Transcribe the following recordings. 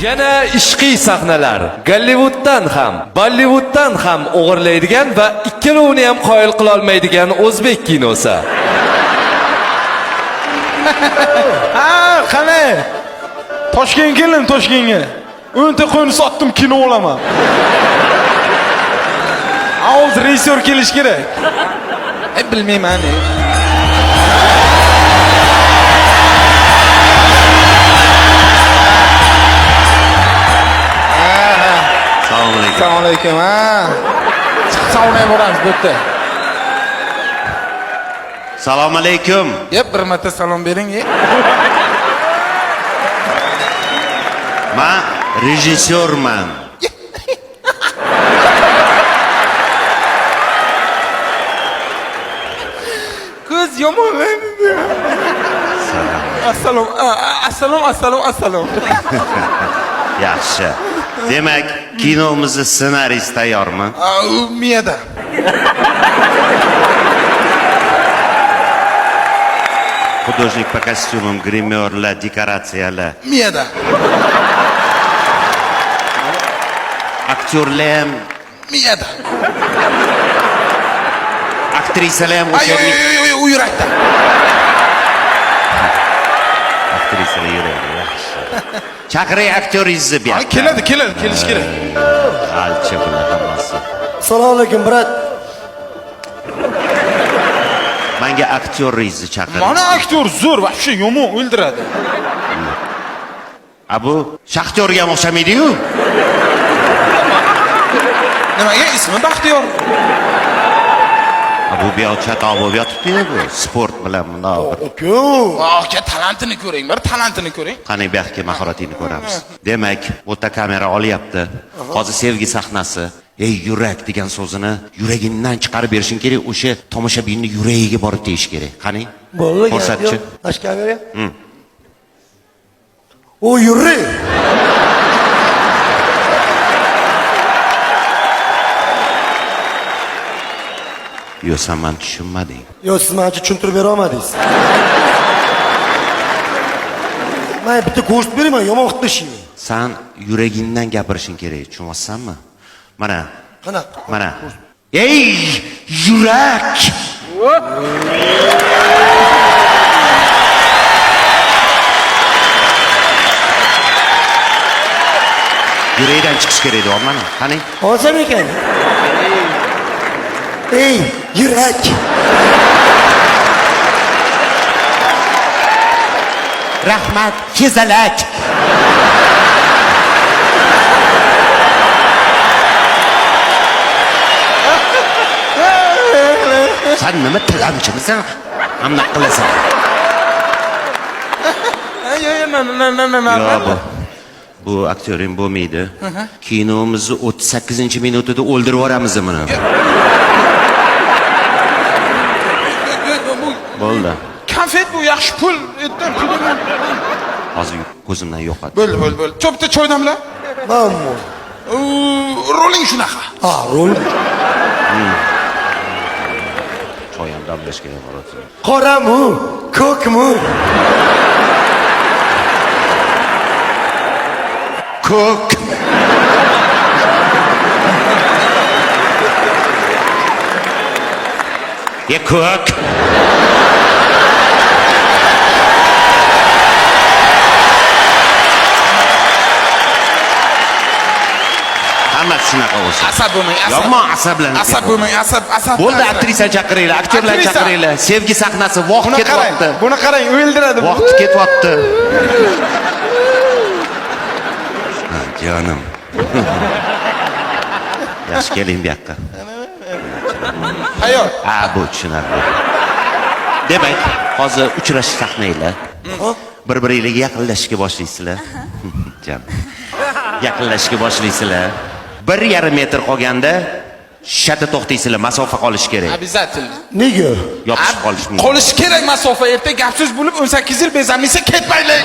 Yana ishqiy sahnalar. Gollivuddan ham, Bollivuddan ham o'g'irlaydigan va ikkalovini ham qoyil qila olmaydigan o'zbek kinosi. Ha, qani? Toshkentga keldim, Toshkentga. 10 ta qo'yni sotdim, kino olaman. Hozir rejissyor kelish kerak. Bilmayman. Assalomu alaykum. Chiqsavnay boramiz bu yerda. Assalomu alaykum. Yep, bir marta salom bering. Men rejissyorman. Kız yomon. Assalom. Yaxshi. Demak, kinomizni ssenariysi tayyormi? Miyada. Художник по костюмам, гримерlar, dekoratsiyalar. Miyada. Aktyorlar ham, Miyada. aktrisalar ham o'sha U yurakda. aktrisalar yuradi, yaxshi. Chaqiring aktyoringizni bu yoqqa. Keladi, kelish kerak. Qalchi bular hammasi. Assalomu alaykum, brat. Menga aktyoringizni chaqiring. Mana aktyor zo'r, вообще yomon o'ldiradi. Bu shaxtyorga ham o'xshamaydi-ku. Nimaga ismi Baxtiyor? Bu biyochat bo'lib yotibdi-ku, bu sport bilan munosabat. Aka talantini ko'ring, bir talantini ko'ring. Qani bu yoqqa mahoratingni ko'ramiz. Demak, o'ta kamera olyapti. Hozir sevgi sahnasi. Ey yurak degan so'zini yuragingdan chiqarib berishing kerak, o'sha tomoshabinning yuragiga borib tegish kerak. Qani? Bo'ldi, ko'rsatchi. Ash kamera. O yurri. Yo, sen men tushunmading. Yo, siz menga tushuntirib bera olmadingiz. Men bitta ko'rsatib beraman, yomon qilishing. Sen yuragingdan gapirishing kerak, tushunmaysanmi? Mana. Mana. Ey yurak! Yuragdan chiqish kerak edi, mana. Qani? Hozir ekan. Ey yurak! Rahmat, kezalak. Sen nima tilamchimisan? Hamma qilasan. Yo'q, bu aktyoring bo'lmaydi. Kinomizni 38-minutida o'ldirib yuboramiz buni. Bo'ldi. Konfet bu yaxshi pul etdim. Hozir ko'zimdan yo'qotdi. Bo'l. Cho'pda choy damla. Mammo. Roling shunaqa. Ha, rol. Choy ham damlash kerak bo'ladi. Qorami, ko'kmi? Ko'k. Ye ko'k. Hammasi shunaqa bo'lsin. Asab bo'lmang, Yomon asablanib. Asab bo'lmang, asab. Bo'ldi, aktrisa chaqiringlar, aktyorlar chaqiringlar. Sevgi sahnasi vaqt ketyapti. Buni qarang, o'ldiradi. Vaqt ketyapti. Jonim. Yaxshi keling bu yoqqa. Hayot. Bu tushunarli. Demak, hozir uchrashish sahnanglar. Bir-biringizga yaqinlashishga boshlaysizlar. Jon. Yaqinlashishga boshlaysizlar. 1,5 metr qolganda shata to'xtaysizlar, masofa qolish kerak. Обязательно. Nega? Yopishib qolish mumkin. Qolish kerak masofa. Erta gapsiz bo'lib 18 yil bezamlisa ketmaylik.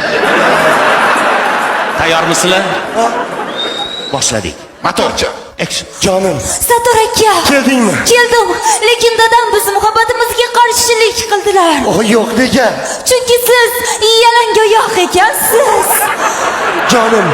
Tayyormisizlar? Boshladik. Motorchi. Action. Jonim. Sator aka. Keldingmi? Keldim. Lekin dadam biz muhabbatimizga qarshilik qildilar. Yo'q degan. Chunki siz yalangoyoq ekansiz. Jonim.